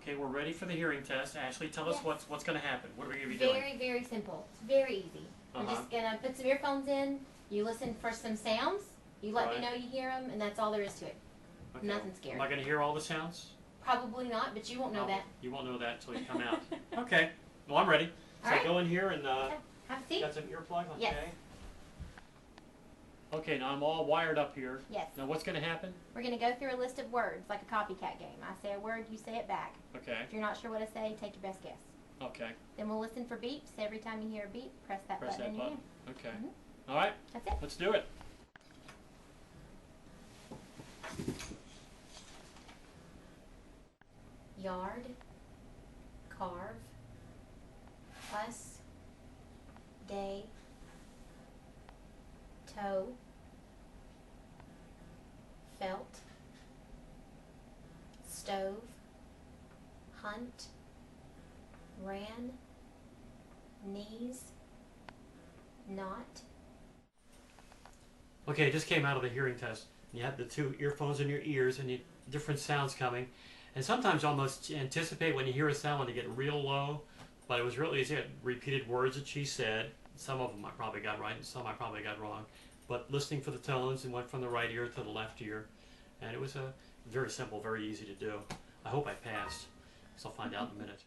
Okay, we're ready for the hearing test. Ashley, tell us Yes. what's going to happen. What are we going to be doing? Very, very simple. It's very easy. We're just going to put some earphones in. You listen for some sounds. You let me know you hear them, and that's all there is to it. Okay. Nothing scary. Am I going to hear all the sounds? Probably not, but you won't know that. You won't know that until you come out. Okay. Well, I'm ready. So All right. go in here and Have a seat. got some earplugs? Okay. Yes. Okay, now I'm all wired up here. Yes. Now what's going to happen? We're going to go through a list of words, like a copycat game. I say a word, you say it back. Okay. If you're not sure what to say, take your best guess. Okay. Then we'll listen for beeps. Every time you hear a beep, press that button in your hand. Okay. Mm-hmm. All right. That's it. Let's do it. Yard, carve, us, day, toe, felt, stove, hunt, ran, knees, not. Okay, it just came out of the hearing test. You have the two earphones in your ears and different sounds coming. And sometimes you almost anticipate when you hear a sound when they get real low, but it was really easy. I repeated words that she said. Some of them I probably got right and some I probably got wrong. But listening for the tones and went from the right ear to the left ear. And it was very simple, very easy to do. I hope I passed, so I'll find out in a minute.